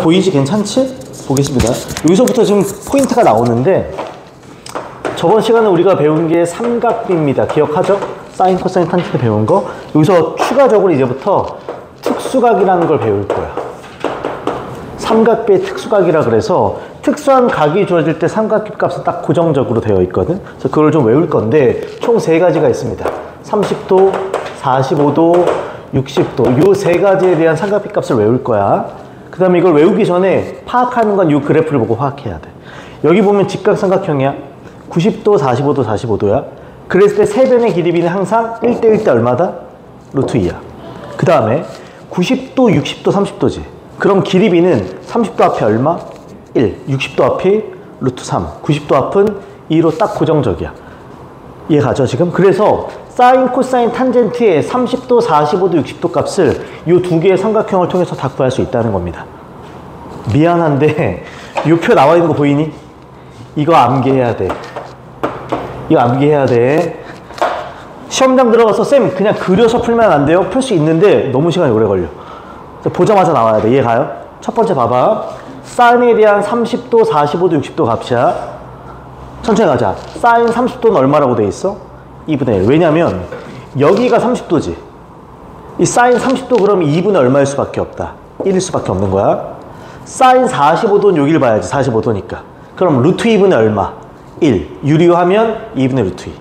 보이지? 괜찮지? 보겠습니다. 여기서부터 지금 포인트가 나오는데, 저번 시간에 우리가 배운 게 삼각비입니다. 기억하죠? 사인, 코사인, 탄젠트 배운 거. 여기서 추가적으로 이제부터 특수각이라는 걸 배울 거야. 삼각비의 특수각이라 그래서 특수한 각이 주어질 때 삼각비 값은 딱 고정적으로 되어 있거든. 그래서 그걸 좀 외울 건데 총 3가지가 있습니다. 30도, 45도, 60도. 요 3가지에 대한 삼각비 값을 외울 거야. 그 다음에 이걸 외우기 전에 파악하는 건 이 그래프를 보고 파악해야 돼. 여기 보면 직각삼각형이야. 90도, 45도, 45도야. 그랬을 때 3변의 길이비는 항상 1대1 때 얼마다? 루트 2야. 그 다음에 90도, 60도, 30도지. 그럼 길이비는 30도 앞에 얼마? 1. 60도 앞이 루트 3. 90도 앞은 2로 딱 고정적이야. 이해가죠 지금? 그래서 사인, 코사인, 탄젠트의 30도, 45도, 60도 값을 이 2개의 삼각형을 통해서 다 구할 수 있다는 겁니다. 미안한데 이 표 나와 있는 거 보이니? 이거 암기해야 돼. 이거 암기해야 돼. 시험장 들어가서 쌤 그냥 그려서 풀면 안 돼요? 풀 수 있는데 너무 시간이 오래 걸려. 보자마자 나와야 돼. 이해 가요? 첫 번째 봐봐. 사인에 대한 30도, 45도, 60도 값이야. 천천히 가자. 사인 30도는 얼마라고 돼 있어? 2분의 1. 왜냐면 여기가 30도지. 이 사인 30도 그러면 2분의 얼마일 수밖에 없다. 1일 수밖에 없는 거야. 사인 45도는 여기를 봐야지. 45도니까. 그럼 루트 2분의 얼마? 1. 유리화하면 2분의 루트 2.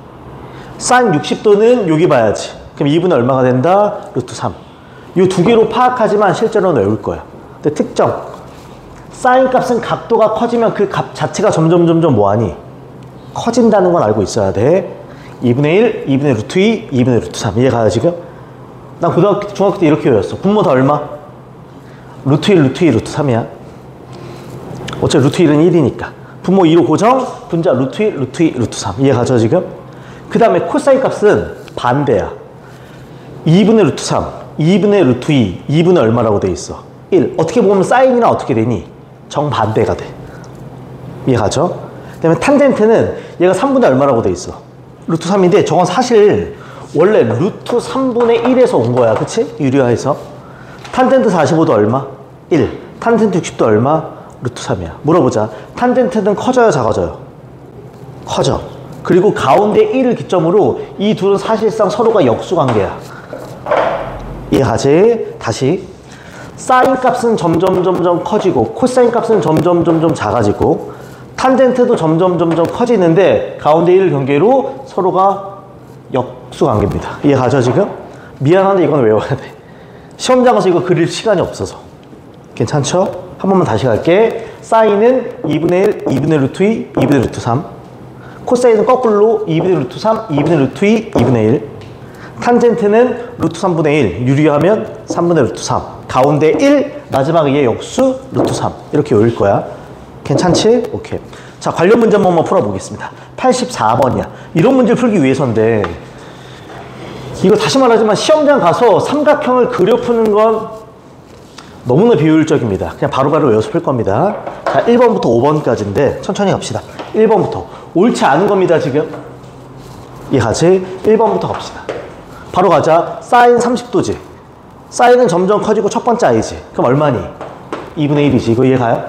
사인 60도는 여기 봐야지. 그럼 2분의 얼마가 된다? 루트 3. 이 2개로 파악하지만 실제로는 외울 거야. 근데 특정. 사인 값은 각도가 커지면 그 값 자체가 점점 뭐하니? 커진다는 건 알고 있어야 돼. 2분의 1, 2분의 루트 2, 2분의 루트 3. 이해가요 지금? 난 고등학교 때, 중학교 때 이렇게 외웠어. 분모 다 얼마? 루트 1, 루트 2, 루트 3이야. 어차피 루트 1은 1이니까. 분모 2로 고정, 분자 루트 1, 루트 2, 루트 3. 이해가죠 지금? 그 다음에 코사인 값은 반대야. 2분의 루트 3, 2분의 루트 2, 2분의 얼마라고 돼 있어? 1. 어떻게 보면 사인이랑 어떻게 되니? 정반대가 돼. 이해가죠? 그 다음에 탄젠트는 얘가 3분의 얼마라고 돼 있어? 루트 3인데 저건 사실 원래 루트 3분의 1에서 온 거야. 그치? 유리화해서. 탄젠트 45도 얼마? 1. 탄젠트 60도 얼마? 루트 3이야. 물어보자. 탄젠트는 커져요? 작아져요? 커져. 그리고 가운데 1을 기점으로 이 둘은 사실상 서로가 역수관계야. 이해가지? 다시. 사인 값은 점점 커지고 코사인 값은 점점 작아지고 탄젠트도 점점 커지는데 가운데 1을 경계로 서로가 역수관계입니다. 이해가죠 지금? 미안한데 이건 외워야 돼. 시험장 가서 이거 그릴 시간이 없어서. 괜찮죠? 한 번만 다시 갈게. 사인은 2분의 1, 2분의 루트 2, 2분의 루트 3. 코사인은 거꾸로 2분의 루트 3, 2분의 루트 2, 2분의 1. 탄젠트는 루트 3분의 1, 유리하면 3분의 루트 3. 가운데 1, 마지막에 얘 역수 루트 3. 이렇게 외울 거야. 괜찮지? 오케이. 자, 관련 문제 한번 풀어보겠습니다. 84번이야. 이런 문제를 풀기 위해서인데 이거 다시 말하지만 시험장 가서 삼각형을 그려 푸는 건 너무나 비효율적입니다. 그냥 바로바로 외워서 풀 겁니다. 자, 1번부터 5번까지인데 천천히 갑시다. 1번부터. 옳지 않은 겁니다, 지금. 이해가지? 1번부터 갑시다. 바로 가자. 사인 30도지. 사인은 점점 커지고 첫 번째 i지. 그럼 얼마니? 2분의 1이지. 이거 이해가요?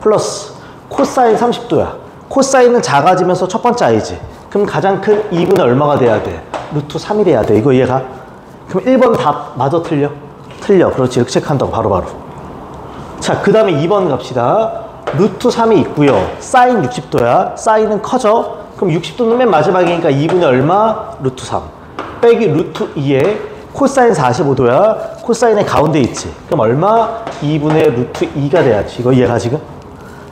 플러스 코사인 30도야. 코사인은 작아지면서 첫 번째 i지. 그럼 가장 큰 2분의 얼마가 돼야 돼? 루트 3이 돼야 돼. 이거 이해가? 그럼 1번 답 마저 틀려? 틀려. 그렇지. 이렇게 체크한다고 바로바로. 자, 그 다음에 2번 갑시다. 루트 3이 있고요. 사인 60도야. 사인은 커져. 그럼 60도는 맨 마지막이니까 2분의 얼마? 루트 3. 빼기 루트 2에 코사인 45도야. 코사인의 가운데 있지. 그럼 얼마? 2분의 루트 2가 돼야지. 이거 이해가 지금?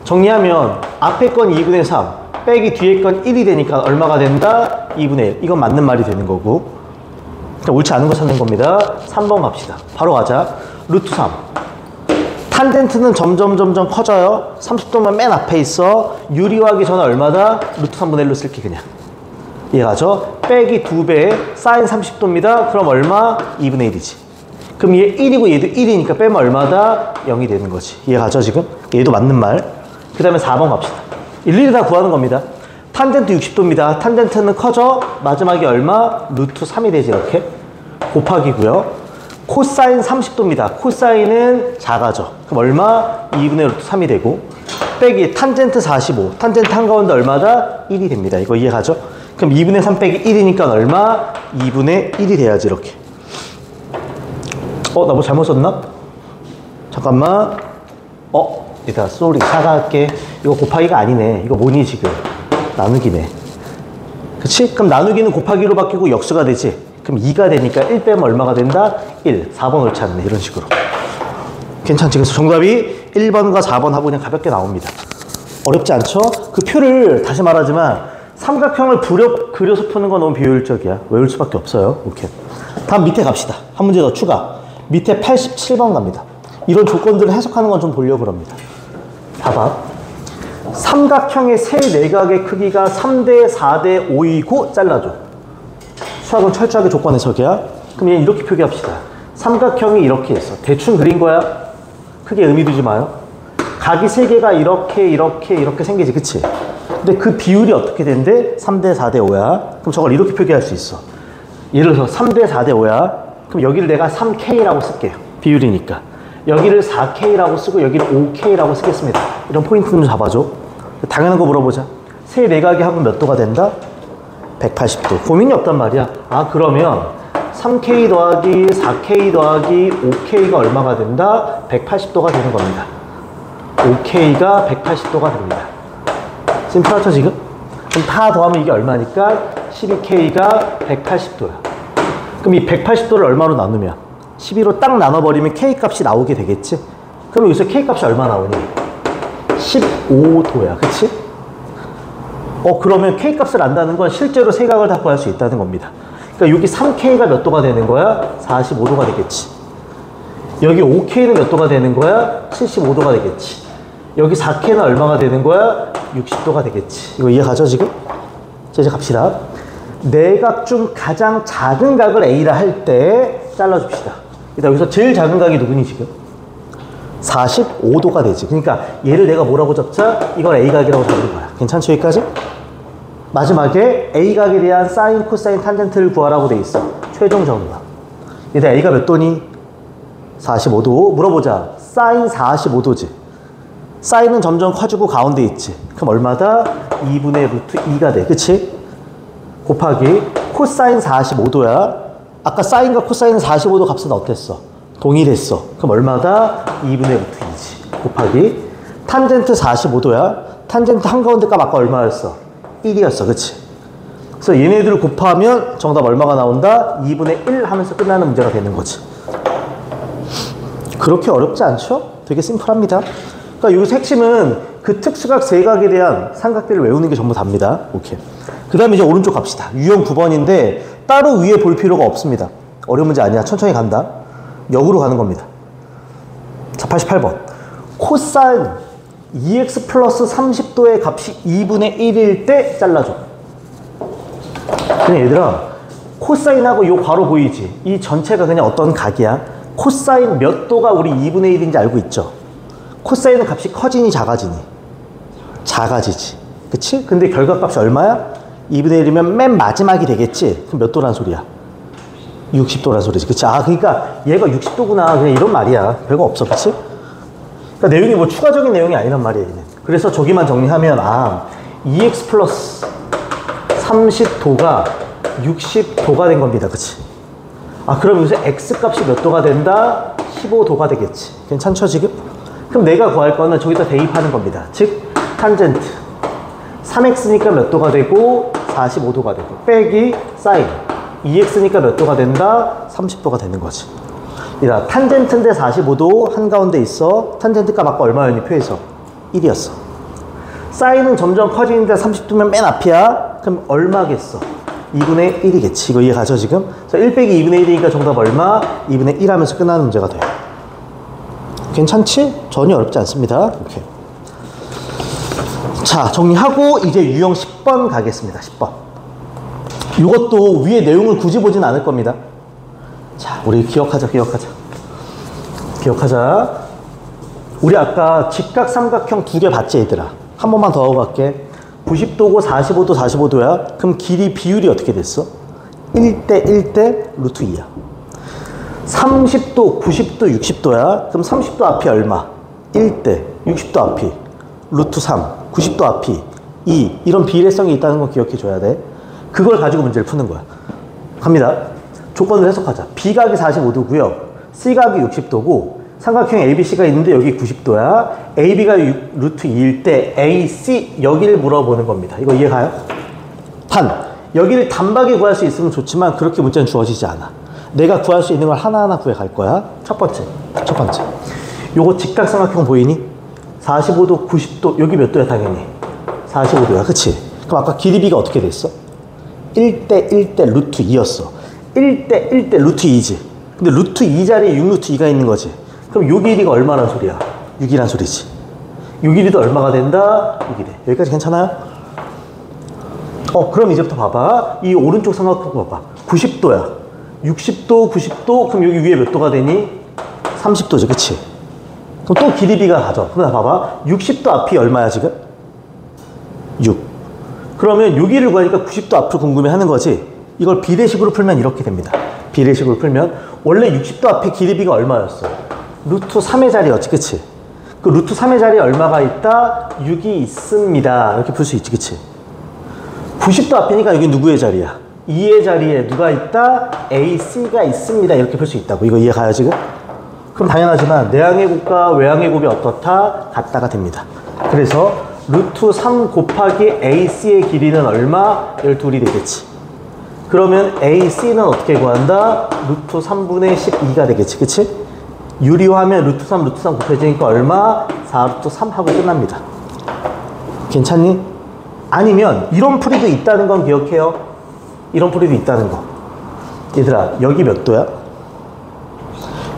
정리하면 앞에 건 2분의 3 빼기 뒤에 건 1이 되니까 얼마가 된다? 2분의 1. 이건 맞는 말이 되는 거고. 옳지 않은 거 찾는 겁니다. 3번 갑시다. 바로 가자. 루트 3. 탄젠트는 점점 커져요. 30도면 맨 앞에 있어. 유리화하기 전에 얼마다? 루트 3분의 1로 쓸게 그냥. 이해가죠? 빼기 2배 사인 30도입니다. 그럼 얼마? 2분의 1이지. 그럼 얘 1이고 얘도 1이니까 빼면 얼마다? 0이 되는 거지. 이해가죠 지금? 얘도 맞는 말. 그 다음에 4번 갑시다. 일일이 다 구하는 겁니다. 탄젠트 60도입니다. 탄젠트는 커져. 마지막에 얼마? 루트 3이 되지 이렇게. 곱하기고요. 코사인 30도입니다. 코사인은 작아져. 그럼 얼마? 2분의 루트 3이 되고 빼기 탄젠트 45. 탄젠트 한가운데 얼마다? 1이 됩니다. 이거 이해가죠? 그럼 2분의 3 빼기 1이니까 얼마? 2분의 1이 돼야지 이렇게. 나 뭐 잘못 썼나? 잠깐만. 얘들아 쏘리 사과할게. 이거 곱하기가 아니네. 이거 뭐니 지금? 나누기네. 그치? 그럼 나누기는 곱하기로 바뀌고 역수가 되지. 그럼 2가 되니까 1 빼면 얼마가 된다? 1. 4번 옳지 않네. 이런 식으로. 괜찮지? 그래서 정답이 1번과 4번 하고 그냥 가볍게 나옵니다. 어렵지 않죠? 그 표를 다시 말하지만 삼각형을 그려서 푸는 건 너무 비효율적이야. 외울 수밖에 없어요. 오케이. 다음 밑에 갑시다. 한 문제 더 추가. 밑에 87번 갑니다. 이런 조건들을 해석하는 건 좀 보려고 합니다. 봐봐. 삼각형의 세 내각의 크기가 3대 4대 5이고 잘라줘. 수학은 철저하게 조건 해석이야. 그럼 얘 이렇게 표기합시다. 삼각형이 이렇게 있어. 대충 그린 거야. 크게 의미 두지 마요. 각이 세 개가 이렇게 생기지. 그치? 근데 그 비율이 어떻게 된대? 3대 4대 5야. 그럼 저걸 이렇게 표기할 수 있어. 예를 들어서 3대 4대 5야. 그럼 여기를 내가 3K라고 쓸게요. 비율이니까. 여기를 4K라고 쓰고 여기를 5K라고 쓰겠습니다. 이런 포인트 좀 잡아줘. 당연한 거 물어보자. 세 내각이 합은 몇 도가 된다? 180도. 고민이 없단 말이야. 그러면 3K 더하기 4K 더하기 5K가 얼마가 된다? 180도가 되는 겁니다. 5K가 180도가 됩니다. 심플하죠 지금? 그럼 다 더하면 이게 얼마니까? 12K가 180도야. 그럼 이 180도를 얼마로 나누면? 12로 딱 나눠버리면 K 값이 나오게 되겠지? 그럼 여기서 K 값이 얼마 나오니? 15도야. 그치? 그러면 K 값을 안다는 건 실제로 세 각을 다 구할 수 있다는 겁니다. 그러니까 여기 3K가 몇 도가 되는 거야? 45도가 되겠지. 여기 5K는 몇 도가 되는 거야? 75도가 되겠지. 여기 4K는 얼마가 되는 거야? 60도가 되겠지. 이거 이해가죠 지금? 자, 이제 갑시다. 네 각 중 가장 작은 각을 A라 할 때 잘라줍시다. 일단 여기서 제일 작은 각이 누구니 지금? 45도가 되지. 그러니까 얘를 내가 뭐라고 잡자? 이걸 A각이라고 잡는 거야. 괜찮죠 여기까지? 마지막에 A각에 대한 사인, 코사인, 탄젠트를 구하라고 돼 있어. 최종 정답. 얘들 A가 몇 도니? 45도. 물어보자. 사인 45도지. 사인은 점점 커지고 가운데 있지. 그럼 얼마다? 2분의 루트 2가 돼. 그치? 곱하기 코사인 45도야. 아까 사인과 코사인은 45도 값은 어땠어? 동일했어. 그럼 얼마다? 2분의 루트 2지. 곱하기 탄젠트 45도야. 탄젠트 한가운데 값 아까 얼마였어? 1이었어. 그치? 그래서 얘네들을 곱하면 정답 얼마가 나온다? 2분의 1 하면서 끝나는 문제가 되는 거지. 그렇게 어렵지 않죠? 되게 심플합니다. 그러니까 여기서 핵심은 그 특수각 세각에 대한 삼각대를 외우는 게 전부 답니다. 오케이. 그 다음에 이제 오른쪽 갑시다. 유형 9번인데 따로 위에 볼 필요가 없습니다. 어려운 문제 아니야. 천천히 간다. 역으로 가는 겁니다. 자, 88번. 코사인 2x 플러스 30도의 값이 2분의 1일 때 잘라줘. 그냥 얘들아, 코사인하고 요 괄호 보이지? 이 전체가 그냥 어떤 각이야? 코사인 몇 도가 우리 2분의 1인지 알고 있죠? 코사인은 값이 커지니 작아지니? 작아지지. 그치? 근데 결과값이 얼마야? 2분의 1이면 맨 마지막이 되겠지? 그럼 몇 도란 소리야? 60도란 소리지. 그치? 그러니까 얘가 60도구나. 그냥 이런 말이야. 별거 없어. 그치? 그러니까 내용이 뭐 추가적인 내용이 아니란 말이야, 얘는. 그래서 저기만 정리하면, 2x 플러스 30도가 60도가 된 겁니다. 그치? 그럼 여기서 x 값이 몇 도가 된다? 15도가 되겠지. 괜찮죠, 지금? 그럼 내가 구할 거는 저기다 대입하는 겁니다. 즉, 탄젠트. 3x니까 몇 도가 되고, 45도가 되고, 빼기 사인. 2x니까 몇 도가 된다? 30도가 되는 거지. 이라 탄젠트인데 45도 한가운데 있어. 탄젠트 값 아까 얼마였니? 표에서 1이었어. 사인은 점점 커지는데 30도면 맨 앞이야. 그럼 얼마겠어? 2분의 1이겠지. 이거 이해가죠 지금? 그래서 1 빼기 2분의 1이니까 정답 얼마? 2분의 1 하면서 끝나는 문제가 돼요. 괜찮지? 전혀 어렵지 않습니다. 오케이. 자, 정리하고 이제 유형 10번 가겠습니다. 10번. 이것도 위에 내용을 굳이 보진 않을 겁니다. 자, 우리 기억하자. 우리 아까 직각 삼각형 2개 봤지, 얘들아? 한 번만 더 하고 갈게. 90도고 45도, 45도야. 그럼 길이 비율이 어떻게 됐어? 1대 1대 루트 2야. 30도, 90도, 60도야. 그럼 30도 앞이 얼마? 1대, 60도 앞이 루트 3, 90도 앞이 2. 이런 비례성이 있다는 거 기억해 줘야 돼. 그걸 가지고 문제를 푸는 거야. 갑니다. 조건을 해석하자. B각이 45도고요. C각이 60도고 삼각형 ABC가 있는데 여기 90도야. AB가 루트 2일 때 AC 여기를 물어보는 겁니다. 이거 이해가요? 단, 여기를 단박에 구할 수 있으면 좋지만 그렇게 문제는 주어지지 않아. 내가 구할 수 있는 걸 하나하나 구해 갈 거야. 첫 번째. 요거 직각삼각형 보이니? 45도, 90도, 여기 몇 도야 당연히? 45도야, 그치? 그럼 아까 길이 B가 어떻게 됐어? 1대 1대 루트 2였어. 1대 1대 루트 2지. 근데 루트 2 자리에 6 루트 2가 있는 거지. 그럼 요 길이가 얼마란 소리야? 6이란 소리지. 요 길이도 얼마가 된다? 6이 돼. 여기까지 괜찮아요? 그럼 이제부터 봐봐. 이 오른쪽 삼각형 봐봐. 90도야. 60도, 90도, 그럼 여기 위에 몇 도가 되니? 30도지, 그치? 그럼 또 길이 B가 가져. 그럼 봐봐. 60도 앞이 얼마야, 지금? 6. 그러면 여기를 구하니까 90도 앞을 궁금해 하는 거지. 이걸 비례식으로 풀면 이렇게 됩니다. 비례식으로 풀면 원래 60도 앞에 길이 B가 얼마였어? 루트 3의 자리였지, 그치? 그 루트 3의 자리에 얼마가 있다? 6이 있습니다. 이렇게 풀 수 있지, 그치? 90도 앞이니까 여기 누구의 자리야? 2의 자리에 누가 있다? AC가 있습니다. 이렇게 풀 수 있다고. 이거 이해가요, 지금? 그럼 당연하지만 내항의 곱과 외항의 곱이 어떻다? 같다가 됩니다. 그래서 루트 3 곱하기 AC의 길이는 얼마? 12이 되겠지. 그러면 AC는 어떻게 구한다? 루트 3분의 12가 되겠지, 그치? 유리화하면 루트 3 곱해지니까 얼마? 4루트 3 하고 끝납니다. 괜찮니? 아니면 이런 풀이도 있다는 건 기억해요. 이런 풀이도 있다는 거. 얘들아, 여기 몇 도야?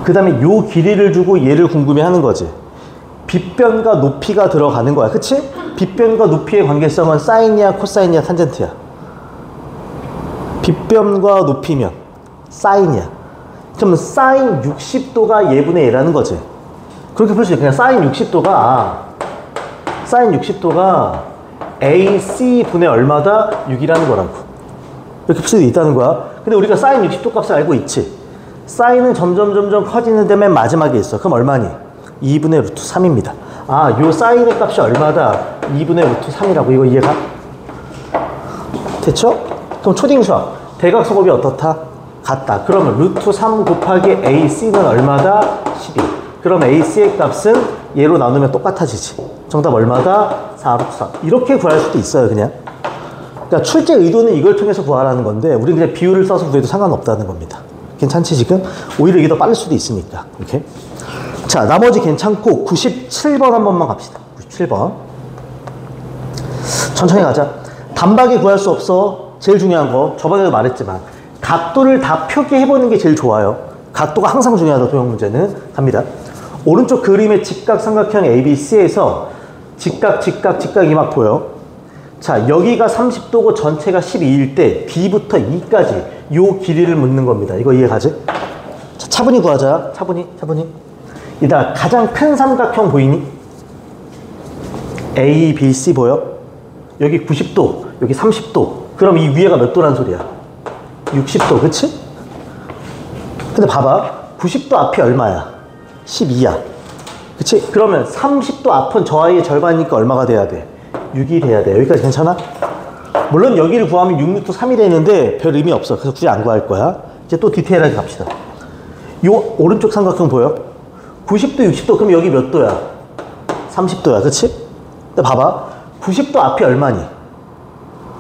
그 다음에 요 길이를 주고 얘를 궁금해 하는 거지. 빗변과 높이가 들어가는 거야, 그치? 빗변과 높이의 관계성은 사인이야, 코사인이야, 탄젠트야? 빗변과 높이면 사인이야. 그럼 사인 60도가 얘분의 얘라는 거지. 그렇게 풀 수 있어. 그냥 사인 60도가 AC분의 얼마다? 6이라는 거라고. 이렇게 풀 수도 있다는 거야. 근데 우리가 사인 60도 값을 알고 있지. 사인은 점점 커지는데 맨 마지막에 있어. 그럼 얼마니? 2분의 루트 3입니다. 요 사인의 값이 얼마다? 2분의 루트 3이라고. 이거 이해가? 됐죠? 그럼 초딩 수학. 대각선곱이 어떻다? 같다. 그러면 루트 3 곱하기 AC는 얼마다? 12. 그럼 AC의 값은 얘로 나누면 똑같아지지. 정답 얼마다? 4루트 3. 이렇게 구할 수도 있어요, 그냥. 그러니까 출제 의도는 이걸 통해서 구하라는 건데 우리는 그냥 비율을 써서 구해도 상관없다는 겁니다. 괜찮지, 지금? 오히려 이게 더 빠를 수도 있으니까. 이렇게. 자, 나머지 괜찮고 97번 한 번만 갑시다. 97번. 천천히 가자. 단박에 구할 수 없어. 제일 중요한 거. 저번에도 말했지만 각도를 다 표기해보는 게 제일 좋아요. 각도가 항상 중요하다, 도형 문제는. 갑니다. 오른쪽 그림의 직각삼각형 ABC에서 직각이 막 보여. 자, 여기가 30도고 전체가 12일 때 B부터 E까지 요 길이를 묻는 겁니다. 이거 이해가지? 자, 차분히 구하자. 차분히. 이따 가장 큰 삼각형 보이니? A, B, C 보여? 여기 90도, 여기 30도. 그럼 이 위에가 몇 도란 소리야? 60도, 그치? 근데 봐봐. 90도 앞이 얼마야? 12야. 그치? 그러면 30도 앞은 저 아이의 절반이니까 얼마가 돼야 돼? 6이 돼야 돼. 여기까지 괜찮아? 물론 여기를 구하면 6루트 3이 되는데 별 의미 없어. 그래서 굳이 안 구할 거야. 이제 또 디테일하게 갑시다. 요 오른쪽 삼각형 보여? 90도, 60도. 그럼 여기 몇 도야? 30도야. 그치? 근데 봐봐. 90도 앞이 얼마니?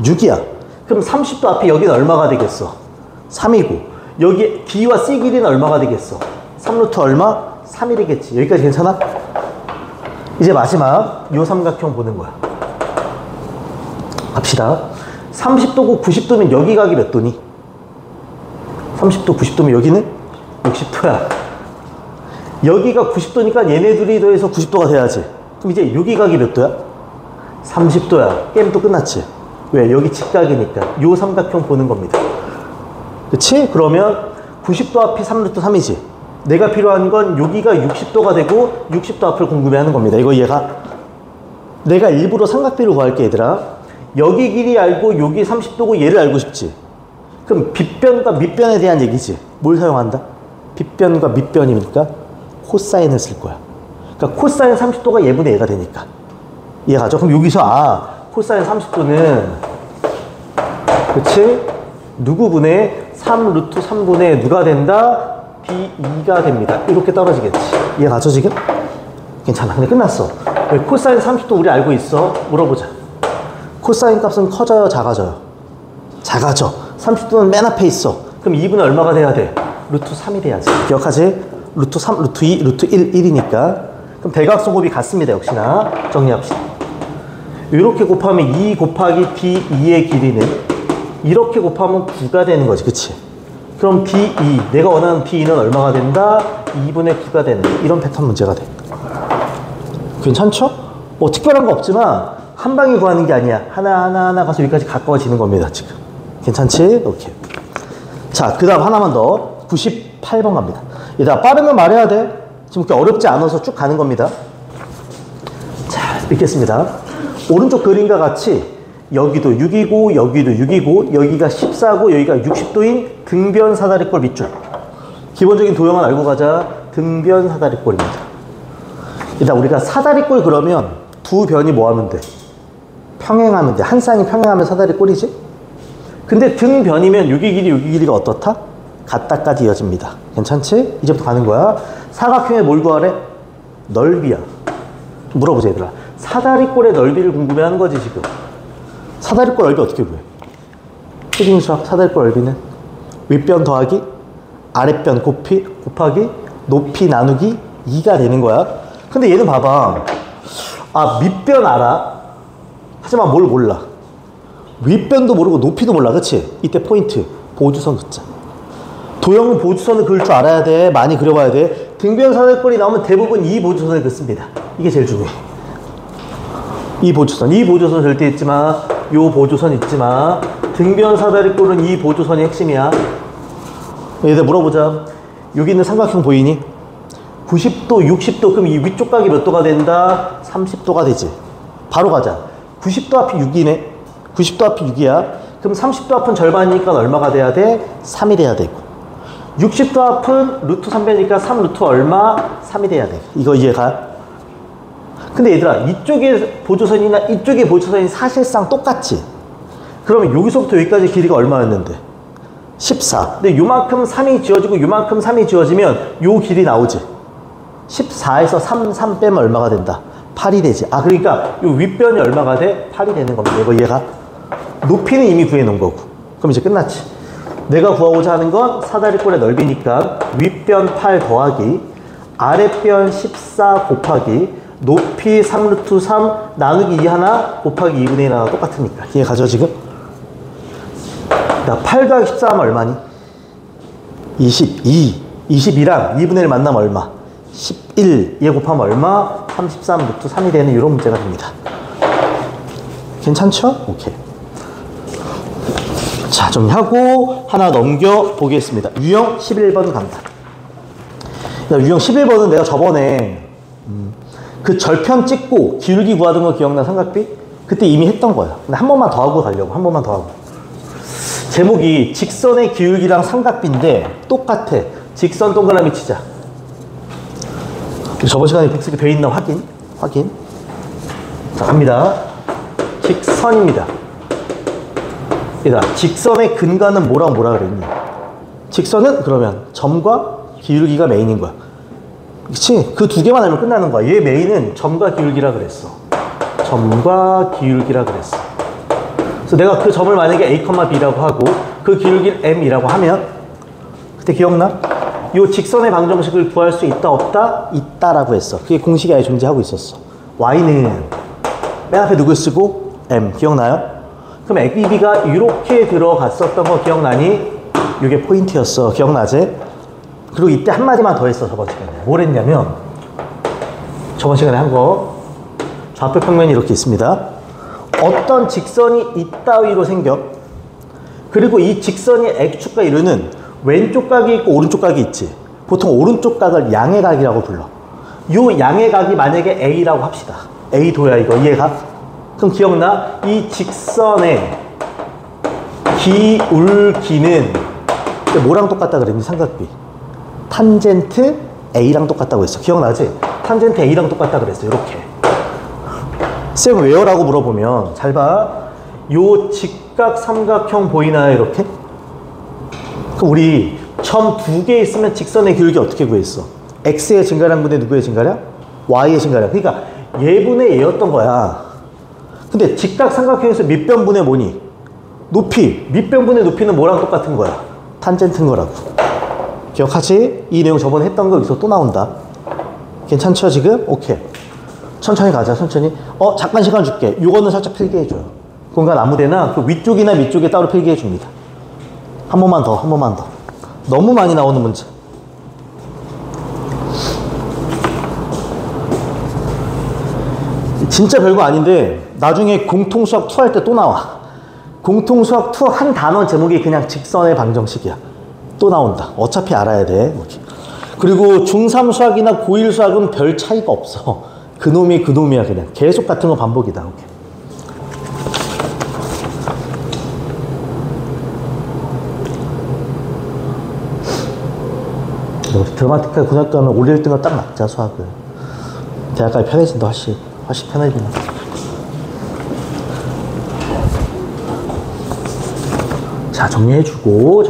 6이야. 그럼 30도 앞이 여기는 얼마가 되겠어? 3이고. 여기 B와 C 길이는 얼마가 되겠어? 3루트 얼마? 3이겠지. 여기까지 괜찮아? 이제 마지막 요 삼각형 보는 거야. 갑시다. 30도고 90도면 여기 각이 몇 도니? 30도, 90도면 여기는 60도야. 여기가 90도니까 얘네 둘이 더해서 90도가 돼야지. 그럼 이제 여기 각이 몇 도야? 30도야. 게임 또 끝났지? 왜? 여기 직각이니까. 요 삼각형 보는 겁니다. 그치? 그러면 90도 앞이 3루트 3이지. 내가 필요한 건 여기가 60도가 되고 60도 앞을 궁금해하는 겁니다. 이거 이해가? 내가 일부러 삼각비를 구할게, 얘들아. 여기 길이 알고 여기 30도고 얘를 알고 싶지. 그럼 빗변과 밑변에 대한 얘기지. 뭘 사용한다? 빗변과 밑변이니까 코사인을 쓸 거야. 그러니까 코사인 30도가 얘분의 얘가 되니까. 이해가죠? 그럼 여기서 코사인 30도는 그치? 누구분의 3 루트 3분의 누가 된다? B2가 됩니다. 이렇게 떨어지겠지. 이해가죠 지금? 괜찮아. 근데 끝났어. 왜 코사인 30도 우리 알고 있어? 물어보자. 코사인 값은 커져요? 작아져요? 작아져. 30도는 맨 앞에 있어. 그럼 2분의 얼마가 돼야 돼? 루트 3이 돼야지. 기억하지? 루트 3, 루트 2, 루트 1, 1이니까. 그럼 대각선 곱이 같습니다. 역시나. 정리합시다. 이렇게 곱하면 2 곱하기 D2의 길이는 이렇게 곱하면 9가 되는 거지. 그치? 그럼 D2, 내가 원하는 D2는 얼마가 된다? 2분의 9가 되는 이런 패턴 문제가 돼. 괜찮죠? 뭐 특별한 거 없지만 한 방에 구하는 게 아니야. 하나하나 가서 여기까지 가까워지는 겁니다. 지금. 괜찮지? 오케이. 자, 그 다음 하나만 더. 98번 갑니다. 얘들아, 빠르면 말해야 돼. 지금 그렇게 어렵지 않아서 쭉 가는 겁니다. 자, 읽겠습니다. 오른쪽 그림과 같이 여기도 6이고 여기도 6이고 여기가 14고 여기가 60도인 등변 사다리꼴 밑줄. 기본적인 도형은 알고 가자. 등변 사다리꼴입니다. 일단 우리가 사다리꼴 그러면 두 변이 뭐 하면 돼? 평행하면 돼. 한 쌍이 평행하면 사다리꼴이지? 근데 등변이면 여기 길이 여기 길이가 어떻다? 같다까지 이어집니다. 괜찮지? 이제부터 가는 거야. 사각형의 뭘 구하래? 넓이야. 물어보자 얘들아. 사다리꼴의 넓이를 궁금해하는 거지 지금. 사다리꼴 넓이 어떻게 구해? 초딩 수학 사다리꼴 넓이는 윗변 더하기 아랫변 곱하기 높이 나누기 2가 되는 거야. 근데 얘는 봐봐. 밑변 알아. 하지만 뭘 몰라. 윗변도 모르고 높이도 몰라. 그치? 이때 포인트. 보조선 긋자. 도형은 보조선을 그을 줄 알아야 돼. 많이 그려봐야 돼. 등변 사다리꼴이 나오면 대부분 이 보조선을 긋습니다. 이게 제일 중요해. 이 보조선 절대 잊지 마. 요 보조선 잊지 마. 등변 사다리꼴은 이 보조선이 핵심이야. 얘들 물어보자. 여기 있는 삼각형 보이니? 90도, 60도. 그럼 이 위쪽 각이 몇 도가 된다? 30도가 되지. 바로 가자. 90도 앞이 6이네. 90도 앞이 6이야. 그럼 30도 앞은 절반이니까 얼마가 돼야 돼? 3이 돼야 되고. 60도 앞은 루트 3배니까 3 루트 얼마? 3이 돼야 돼. 이거 이해가? 근데 얘들아, 이쪽의 보조선이나 이쪽의 보조선이 사실상 똑같지? 그러면 여기서부터 여기까지 길이가 얼마였는데? 14. 근데 요만큼 3이 지워지고 요만큼 3이 지워지면 요 길이 나오지? 14에서 3 빼면 얼마가 된다? 8이 되지. 그러니까 요 윗변이 얼마가 돼? 8이 되는 겁니다. 이거 이해가? 높이는 이미 구해놓은 거고. 그럼 이제 끝났지. 내가 구하고자 하는 건 사다리꼴의 넓이니까 윗변 8 더하기 아랫변 14 곱하기 높이 3 루트 3 나누기 2 하나 곱하기 2분의 1 하나 똑같으니까. 이해가죠 지금? 8 더하기 14 하면 얼마니? 22. 22랑 2분의 1 만나면 얼마? 11. 얘 곱하면 얼마? 33 루트 3이 되는 이런 문제가 됩니다. 괜찮죠? 오케이. 자, 정리하고 하나 넘겨보겠습니다. 유형 11번 갑니다. 유형 11번은 내가 저번에 그 절편 찍고 기울기 구하던 거 기억나? 삼각비? 그때 이미 했던 거야. 근데 한 번만 더 하고 가려고. 한 번만 더 하고. 제목이 직선의 기울기랑 삼각비인데 똑같아. 직선 동그라미 치자. 저번 시간에 백스가 돼 있나 확인. 자, 갑니다. 직선입니다. 얘들아, 직선의 근과는 뭐라 그랬니? 직선은 그러면 점과 기울기가 메인인 거야. 그치? 그 두 개만 알면 끝나는 거야. 얘 메인은 점과 기울기라 그랬어. 점과 기울기라 그랬어. 그래서 내가 그 점을 만약에 A, B라고 하고 그 기울기를 M이라고 하면 그때 기억나? 이 직선의 방정식을 구할 수 있다 없다? 있다라고 했어. 그게 공식이 아예 존재하고 있었어. Y는 맨 앞에 누구 쓰고? M. 기억나요? 그럼 AB가 이렇게 들어갔었던 거 기억나니? 이게 포인트였어. 기억나지? 그리고 이때 한마디만 더 했어. 저번 시간에 뭘 했냐면 저번 시간에 한 거 좌표 평면이 이렇게 있습니다. 어떤 직선이 이따위로 생겨. 그리고 이 직선의 X축과 이루는 왼쪽 각이 있고 오른쪽 각이 있지. 보통 오른쪽 각을 양의 각이라고 불러. 이 양의 각이 만약에 A라고 합시다. A도야 이거 이해가? 그럼 기억나? 이 직선의 기울기는 뭐랑 똑같다 그랬니? 삼각비 탄젠트 A랑 똑같다고 했어. 기억나지? 탄젠트 A랑 똑같다 그랬어. 이렇게. 쌤 왜요라고 물어보면 잘 봐. 요 직각 삼각형 보이나요? 이렇게? 그럼 우리 점 두 개 있으면 직선의 기울기 어떻게 구했어? x의 증가량분의 누구의 증가량? y의 증가량. 그러니까 얘분의 얘였던 거야. 근데 직각 삼각형에서 밑변분의 뭐니? 높이. 밑변분의 높이는 뭐랑 똑같은 거야? 탄젠트인 거라고. 기억하지? 이 내용 저번에 했던 거 여기서 또 나온다. 괜찮죠 지금? 오케이. 천천히 가자. 천천히. 잠깐 시간 줄게. 요거는 살짝 필기해줘요. 공간 아무데나 그 위쪽이나 밑쪽에 따로 필기해줍니다. 한 번만 더. 한 번만 더. 너무 많이 나오는 문제. 진짜 별거 아닌데 나중에 공통수학 2 할 때 또 나와. 공통수학 2 한 단어 제목이 그냥 직선의 방정식이야. 또 나온다. 어차피 알아야 돼. 그리고 중3 수학이나 고1 수학은 별 차이가 없어. 그놈이 그놈이야 그냥. 계속 같은 거 반복이다. 오케이. 드라마티카 고등학교 가면 올 1등을 딱 맞자 수학을. 대학 가면 편해진다. 훨씬 편해진다. 자, 정리해주고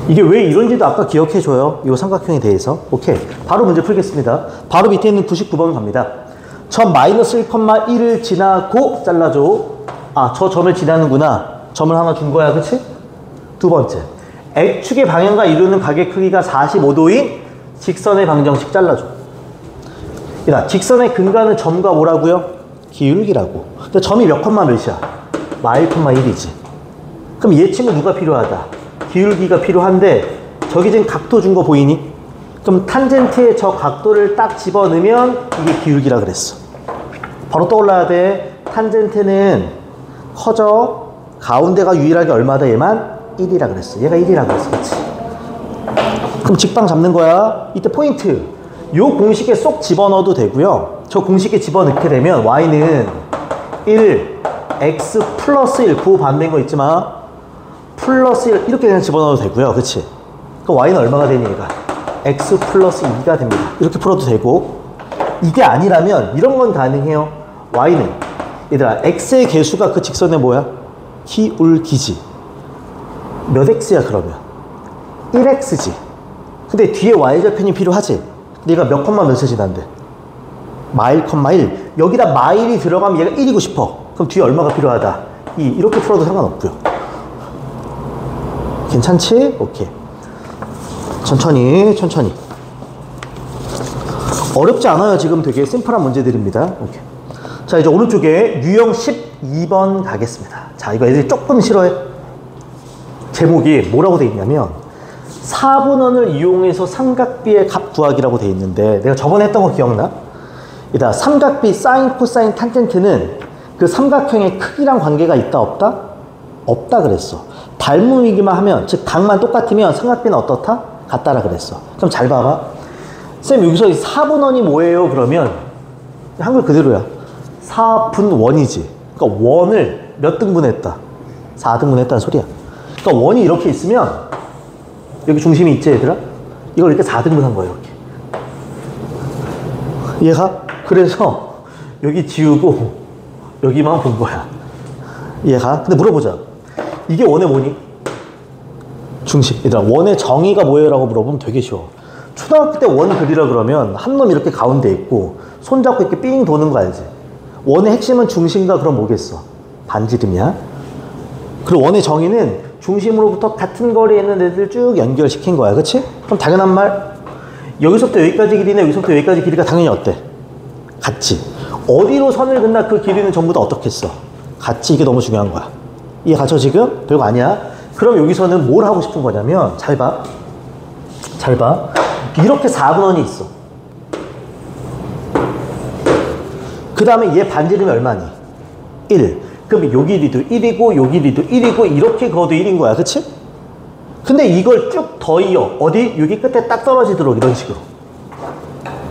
이게 왜 이런지도 아까 기억해줘요. 이 삼각형에 대해서. 오케이. 바로 문제 풀겠습니다. 바로 밑에 있는 99번 갑니다. 점 마이너스 1,1을 지나고 잘라줘. 저 점을 지나는구나. 점을 하나 준 거야. 그치? 두 번째. X축의 방향과 이루는 각의 크기가 45도인 직선의 방정식 잘라줘. 직선의 근간은 점과 뭐라고요? 기울기라고. 근데 점이 몇 콤마 몇이야? 마일 콤마 1이지. 그럼 얘 친구 누가 필요하다? 기울기가 필요한데 저기 지금 각도 준 거 보이니? 그럼 탄젠트에 저 각도를 딱 집어넣으면 이게 기울기라 그랬어. 바로 떠올라야 돼. 탄젠트는 커져. 가운데가 유일하게 얼마다? 얘만 1이라 그랬어. 얘가 1이라 그랬어. 그치? 그럼 직방 잡는 거야. 이때 포인트. 요 공식에 쏙 집어넣어도 되고요. 저 공식에 집어넣게 되면 y는 1, x 플러스 1, 구 반대인 거 있지 마. 플러스 1 이렇게 그냥 집어넣어도 되고요. 그치? 그럼 y는 얼마가 되니 얘가? x 플러스 2가 됩니다. 이렇게 풀어도 되고. 이게 아니라면 이런 건 가능해요. y는 얘들아 x의 개수가 그 직선의 뭐야? 기울기지. 몇 x야 그러면? 1x지. 근데 뒤에 y절편이 필요하지. 얘가 몇 콤마 몇에 지난대? 마일 콤마 1. 여기다 마일이 들어가면 얘가 1이고 싶어. 그럼 뒤에 얼마가 필요하다? 2. 이렇게 풀어도 상관없고요. 괜찮지? 오케이. 천천히. 어렵지 않아요. 지금 되게 심플한 문제들입니다. 오케이. 자, 이제 오른쪽에 유형 12번 가겠습니다. 자, 이거 애들이 조금 싫어해. 제목이 뭐라고 돼 있냐면 4분원을 이용해서 삼각비의 값 구하기라고 돼 있는데 내가 저번에 했던 거 기억나? 이다 삼각비 사인, 코사인, 탄젠트는 그 삼각형의 크기랑 관계가 있다 없다? 없다 그랬어. 닮음이기만 하면 즉 각만 똑같으면 삼각비는 어떻다? 같다라 그랬어. 그럼 잘 봐봐. 쌤 여기서 4분원이 뭐예요? 그러면 한글 그대로야. 4분원이지. 그러니까 원을 몇 등분했다? 4등분했다는 소리야. 그러니까 원이 이렇게 있으면 여기 중심이 있지 얘들아? 이걸 이렇게 4등분한 거예요. 이렇게. 얘가 그래서 여기 지우고 여기만 본 거야. 얘가. 근데 물어보자. 이게 원의 뭐니? 중심. 얘들아 원의 정의가 뭐예요? 라고 물어보면 되게 쉬워. 초등학교 때 원 그리라 그러면 한 놈 이렇게 가운데 있고 손 잡고 이렇게 삥 도는 거 알지? 원의 핵심은 중심과 그럼 뭐겠어? 반지름이야. 그리고 원의 정의는 중심으로부터 같은 거리에 있는 애들 쭉 연결시킨 거야. 그치? 그럼 당연한 말. 여기서부터 여기까지 길이나 여기서부터 여기까지 길이가 당연히 어때? 같지. 어디로 선을 긋나 그 길이는 전부 다 어떻겠어? 같지. 이게 너무 중요한 거야. 이해 가죠 지금? 별거 아니야. 그럼 여기서는 뭘 하고 싶은 거냐면 잘 봐. 이렇게 4분원이 있어. 그 다음에 얘 반지름이 얼마니? 1. 그럼 요 길이도 1이고 요 길이도 1이고 이렇게 그어도 1인 거야. 그치? 근데 이걸 쭉 더 이어. 어디? 여기 끝에 딱 떨어지도록 이런 식으로.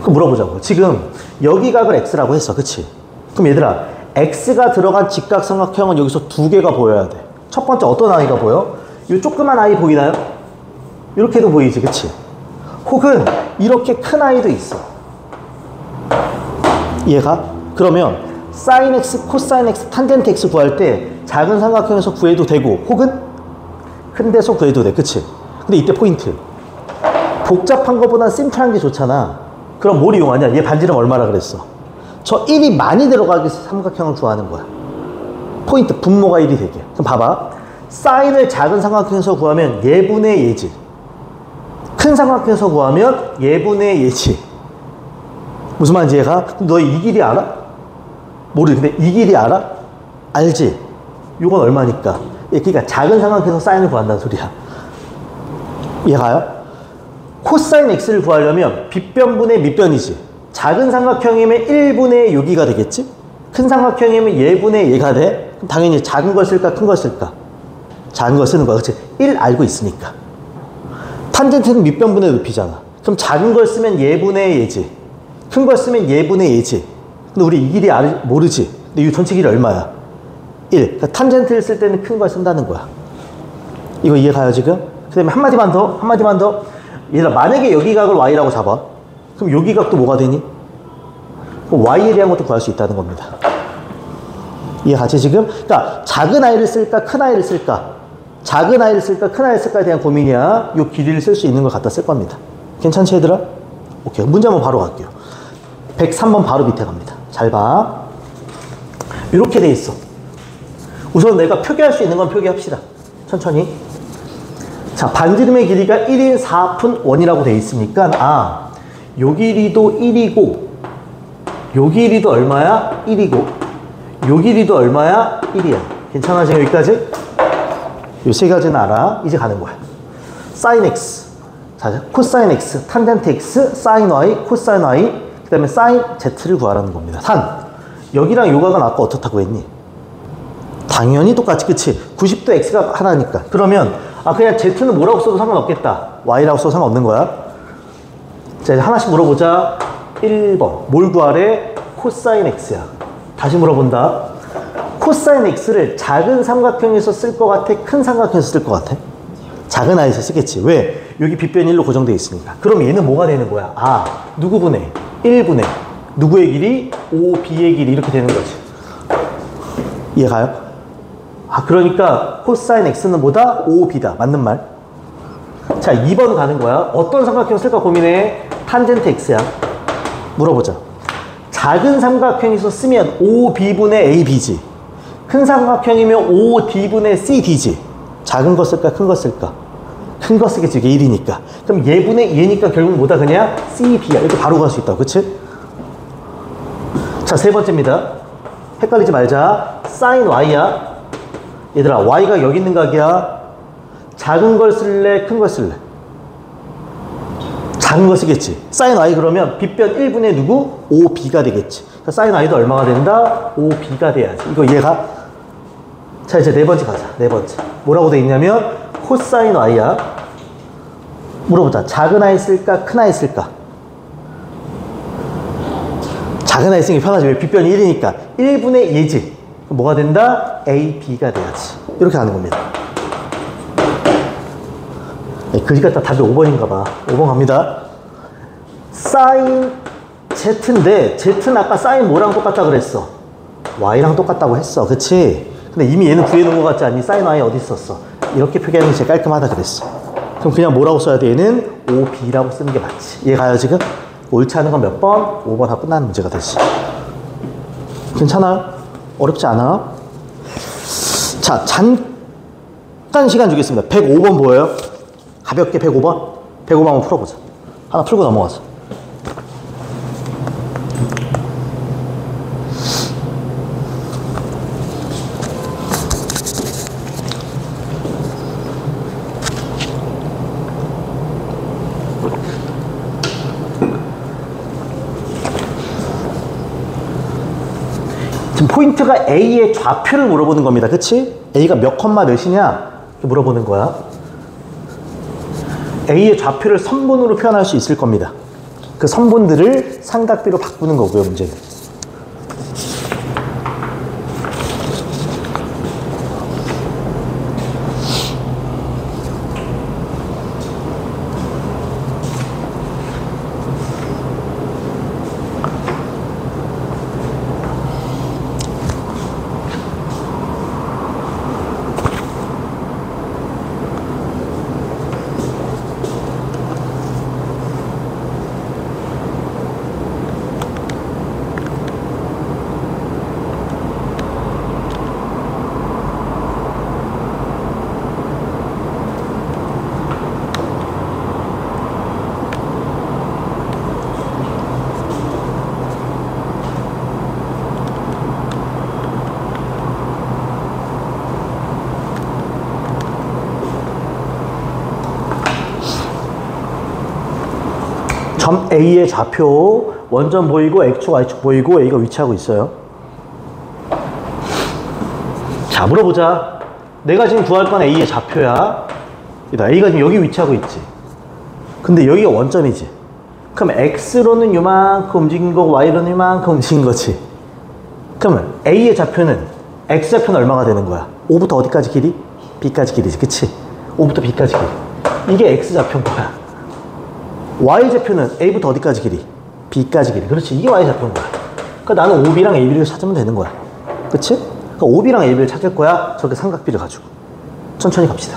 그럼 물어보자고. 지금 여기 각을 x라고 했어. 그치? 그럼 얘들아 x가 들어간 직각삼각형은 여기서 두 개가 보여야 돼. 첫 번째 어떤 아이가 보여? 이 조그만 아이 보이나요? 이렇게도 보이지, 그치? 혹은 이렇게 큰 아이도 있어. 얘가? 그러면 sin x, 코사인 x, 탄젠트 x 구할 때 작은 삼각형에서 구해도 되고 혹은 큰 데서 구해도 돼, 그치? 근데 이때 포인트. 복잡한 것보다 심플한 게 좋잖아. 그럼 뭘 이용하냐? 얘 반지름 얼마라 그랬어? 저 1이 많이 들어가기 위해서 삼각형을 구하는 거야. 포인트, 분모가 1이 되게. 그럼 봐봐. 사인을 작은 삼각형에서 구하면 예분의 예지. 큰 삼각형에서 구하면 예분의 예지. 무슨 말인지 얘가? 그럼 너 이 길이 알아? 모르지. 근데 이 길이 알아? 알지? 이건 얼마니까? 그러니까 작은 삼각형에서 사인을 구한다는 소리야. 얘가요? 코사인 x를 구하려면 빗변분의 밑변이지. 작은 삼각형이면 1분의 여기가 되겠지? 큰 삼각형이면 예분의 얘가 돼? 그럼 당연히 작은 걸 쓸까 큰 걸 쓸까? 작은 걸 쓰는 거야, 그치? 1 알고 있으니까. 탄젠트는 밑변분의 높이잖아. 그럼 작은 걸 쓰면 예분의 예지. 큰 걸 쓰면 예분의 예지. 근데 우리 이 길이 모르지. 근데 이 전체 길이 얼마야? 1. 그러니까 탄젠트를 쓸 때는 큰 걸 쓴다는 거야. 이거 이해가요, 지금? 그 다음에 한마디만 더. 얘들아, 만약에 여기 각을 y라고 잡아. 그럼 여기 각도 뭐가 되니? 그럼 y에 대한 것도 구할 수 있다는 겁니다. 이해가지, 지금? 그러니까 작은 i를 쓸까, 큰 i를 쓸까? 작은 i를 쓸까, 큰 i를 쓸까에 대한 고민이야. 이 길이를 쓸 수 있는 걸 갖다 쓸 겁니다. 괜찮지, 얘들아? 오케이. 문제 한번 바로 갈게요. 103번 바로 밑에 갑니다. 잘 봐. 이렇게 돼 있어. 우선 내가 표기할 수 있는 건 표기합시다. 천천히. 자, 반지름의 길이가 1인 4푼 1이라고 돼 있으니까 요 길이도 1이고 요 길이도 얼마야? 1이고 요 길이도 얼마야? 1이야. 괜찮아, 지금 여기까지? 요 세 가지는 알아. 이제 가는 거야. sin x, 자, 코사인 x, 탄젠트 x, sin y, 코사인 y, 그 다음에 sin z를 구하라는 겁니다. 여기랑 요 각은 아까 어떻다고 했니? 당연히 똑같이, 그치? 90도 x가 하나니까. 그러면 그냥 z는 뭐라고 써도 상관없겠다. y라고 써도 상관없는 거야. 자, 이제 하나씩 물어보자. 1번 뭘 구하래? 코사인 x야. 다시 물어본다. 코사인 x를 작은 삼각형에서 쓸 것 같아? 큰 삼각형에서 쓸 것 같아? 작은 i에서 쓰겠지. 왜? 여기 빗변 1로 고정되어 있으니까. 그럼 얘는 뭐가 되는 거야? 누구분의 1분의 누구의 길이? 5b의 길이. 이렇게 되는 거지. 이해가요? 그러니까 코사인 x는 뭐다? 5b다. 맞는 말. 자, 2번 가는 거야. 어떤 삼각형 쓸까 고민해. 탄젠트 x야. 물어보자. 작은 삼각형에서 쓰면 5b분의 ab지. 큰 삼각형이면 5d분의 cd지. 작은 거 쓸까 큰 거 쓸까? 큰 거 쓰겠지. 이게 1이니까. 그럼 얘분의 얘니까 결국 뭐다? 그냥 cb야. 이렇게 바로 갈 수 있다고. 그치? 자, 세 번째입니다. 헷갈리지 말자. sin y야. 얘들아, y가 여기 있는 각이야. 작은 걸 쓸래? 큰 걸 쓸래? 작은 거 쓰겠지. sin y 그러면 빗변 1분의 누구? 5b가 되겠지. 그러니까 sin y도 얼마가 된다? 5b가 돼야지. 이거 이해가? 자, 이제 네 번째 가자. 네 번째. 뭐라고 돼 있냐면 코사인 y야. 물어보자. 작은 i 쓸까? 큰 i 쓸까? 작은 i 쓰는 게 편하지. 왜? 빗변이 1이니까. 1분의 예지. 뭐가 된다? ab가 돼야지. 이렇게 하는 겁니다. 그지 같다. 답이 5번인가 봐. 5번 갑니다. sin z인데 z는 아까 sin 뭐랑 똑같다 그랬어? y랑 똑같다고 했어. 그치? 근데 이미 얘는 구해놓은 것 같지 않니? sin y 어디 있었어? 이렇게 표기하는 게 제일 깔끔하다 그랬어. 그럼 그냥 뭐라고 써야 돼? 얘는 5b라고 쓰는 게 맞지. 이해가요, 지금? 옳지 않은 건 몇 번? 5번 하고 끝나는 문제가 되지. 괜찮아요? 어렵지 않아? 자, 잠깐 시간 주겠습니다. 105번 보여요? 가볍게 105번? 105번 한번 풀어보자. 하나 풀고 넘어가자. 지금 포인트가 A의 좌표를 물어보는 겁니다. 그치? A가 몇 컴마 몇이냐? 이렇게 물어보는 거야. A의 좌표를 선분으로 표현할 수 있을 겁니다. 그 선분들을 삼각비로 바꾸는 거고요, 문제는. 점 A의 좌표, 원점 보이고 X축, Y축 보이고 A가 위치하고 있어요. 자, 물어보자. 내가 지금 구할 건 A의 좌표야. A가 지금 여기 위치하고 있지. 근데 여기가 원점이지. 그럼 X로는 요만큼 움직인 거고 Y로는 요만큼 움직인 거지. 그러면 A의 좌표는 X 좌표는 얼마가 되는 거야? O부터 어디까지 길이? B까지 길이지, 그치? O부터 B까지 길이. 이게 X 좌표인 거야. Y 좌표는 A부터 어디까지 길이? B까지 길이. 그렇지, 이게 Y 좌표인 거야. 그러니까 나는 OB랑 AB를 찾으면 되는 거야. 그치? 그러니까 OB랑 AB를 찾을 거야. 저렇게 삼각비를 가지고. 천천히 갑시다.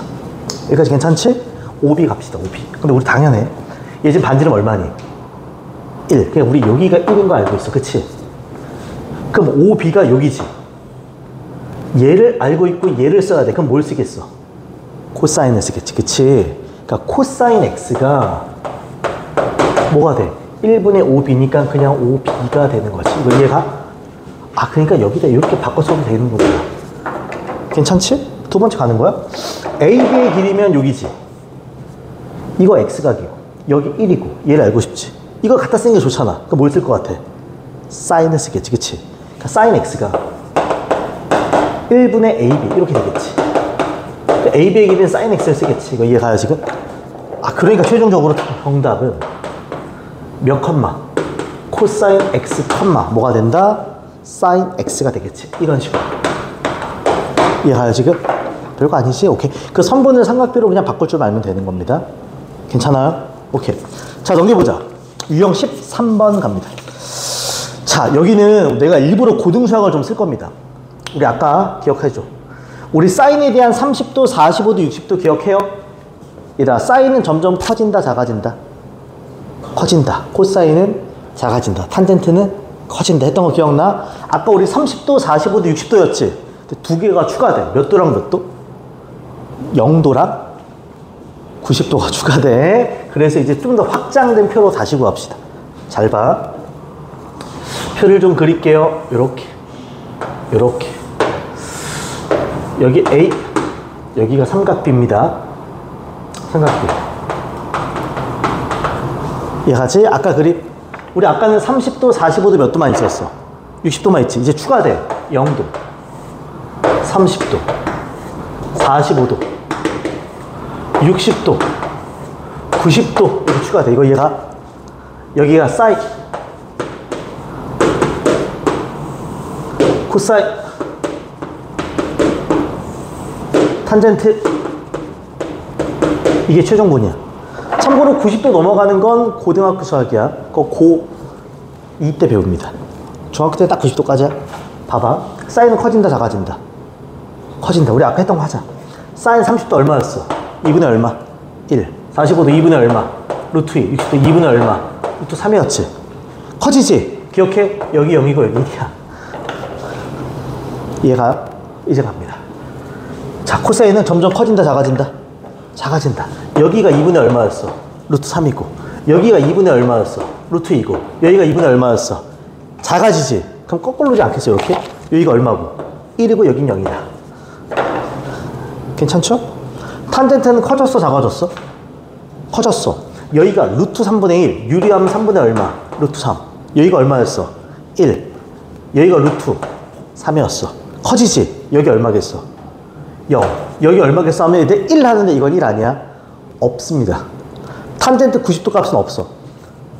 여기까지 괜찮지? OB 갑시다, OB. 근데 우리 당연해. 얘 지금 반지름 얼마니? 1. 그냥 우리 여기가 1인 거 알고 있어. 그치? 그럼 OB가 여기지. 얘를 알고 있고 얘를 써야 돼. 그럼 뭘 쓰겠어? 코사인을 쓰겠지. 그치? 그러니까 코사인 X가 뭐가 돼? 1분의 5B니까 그냥 5B가 되는 거지. 이거 이해가? 아, 그러니까 여기다 이렇게 바꿔 써도 되는 거구나. 괜찮지? 두 번째 가는 거야? AB의 길이면 여기지. 이거 X각이고 여기 1이고 얘를 알고 싶지. 이거 갖다 쓰는 게 좋잖아. 그럼 뭘 쓸 것 같아? 사인을 쓰겠지. 그치? 그러니까 사인 X가 1분의 AB 이렇게 되겠지. 그러니까 AB의 길이는 사인 X를 쓰겠지. 이거 이해가요 지금? 아, 그러니까 최종적으로 정답은 몇 컴마? 코사인 X 컴마 뭐가 된다? 사인 X가 되겠지. 이런 식으로. 이해가요 지금? 별거 아니지? 오케이. 그 선분을 삼각비로 그냥 바꿀 줄 알면 되는 겁니다. 괜찮아요? 오케이. 자, 넘겨보자. 유형 13번 갑니다. 자, 여기는 내가 일부러 고등수학을 좀 쓸 겁니다. 우리 아까 기억해줘. 우리 사인에 대한 30도, 45도, 60도 기억해요? 얘들아, 사인은 점점 커진다, 작아진다? 커진다. 코사인은 작아진다. 탄젠트는 커진다 했던 거 기억나? 아까 우리 30도, 45도, 60도였지? 두 개가 추가돼. 몇 도랑 몇 도? 0도랑 90도가 추가돼. 그래서 이제 좀 더 확장된 표로 다시 구합시다. 잘 봐. 표를 좀 그릴게요. 요렇게. 요렇게. 여기 A, 여기가 삼각비입니다. 삼각비. 이해가지? 아까 그림. 우리 아까는 30도, 45도 몇 도만 있었어? 60도만 있지. 이제 추가돼. 0도. 30도. 45도. 60도. 90도. 이렇게 추가돼. 이거 이해가? 여기가 사인. 코사인. 탄젠트. 이게 최종분이야. 참고로 90도 넘어가는 건 고등학교 수학이야. 그거 고2 때 배웁니다. 중학교 때 딱 90도까지야. 봐봐. 사인은 커진다, 작아진다? 커진다. 우리 아까 했던 거 하자. 사인 30도 얼마였어? 2분의 얼마? 1. 45도 2분의 얼마? 루트 2. 60도 2분의 얼마? 루트 3이었지. 커지지? 기억해? 여기 0이고 여기 1이야. 이해가요? 이제 갑니다. 자, 코사인은 점점 커진다, 작아진다? 작아진다. 여기가 2분의 얼마였어? 루트 3이고. 여기가 2분의 얼마였어? 루트 2고. 여기가 2분의 얼마였어? 작아지지? 그럼 거꾸로지 않겠어, 이렇게? 여기가 얼마고? 1이고 여긴 0이다. 괜찮죠? 탄젠트는 커졌어, 작아졌어? 커졌어. 여기가 루트 3분의 1. 유리하면 3분의 얼마? 루트 3. 여기가 얼마였어? 1. 여기가 루트 3이었어. 커지지? 여기 얼마겠어? 0. 여기 얼마겠어 하면 이제 1 하는데 이건 1 아니야? 없습니다. 탄젠트 90도 값은 없어.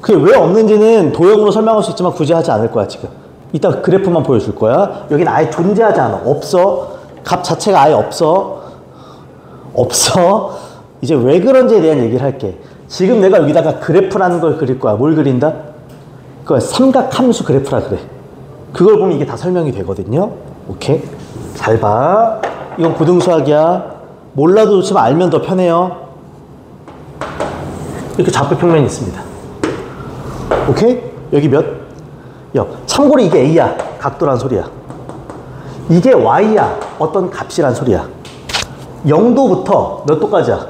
그게 왜 없는지는 도형으로 설명할 수 있지만 굳이 하지 않을 거야, 지금. 이따 그래프만 보여줄 거야. 여기는 아예 존재하지 않아. 없어. 값 자체가 아예 없어. 없어. 이제 왜 그런지에 대한 얘기를 할게. 지금 내가 여기다가 그래프라는 걸 그릴 거야. 뭘 그린다? 그걸 삼각함수 그래프라 그래. 그걸 보면 이게 다 설명이 되거든요. 오케이? 잘 봐. 이건 고등수학이야. 몰라도 좋지만 알면 더 편해요. 이렇게 좌표 평면이 있습니다. 오케이? 여기 몇? 참고로 이게 A야. 각도란 소리야. 이게 Y야. 어떤 값이란 소리야. 0도부터 몇 도까지야?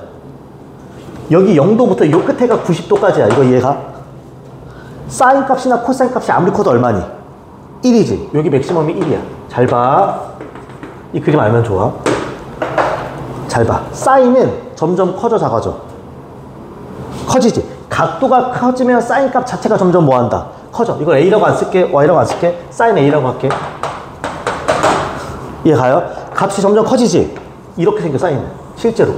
여기 0도부터 이 끝에가 90도까지야. 이거 이해가? 사인 값이나 코사인 값이 아무리 커도 얼마니? 1이지. 여기 맥시멈이 1이야. 잘 봐. 이 그림 알면 좋아. 잘 봐. 사인은 점점 커져, 작아져? 커지지. 각도가 커지면 사인 값 자체가 점점 뭐한다? 커져. 이거 A라고 안 쓸게, Y라고 안 쓸게, 사인 A라고 할게. 이해가요? 값이 점점 커지지? 이렇게 생겨, 사인은. 실제로.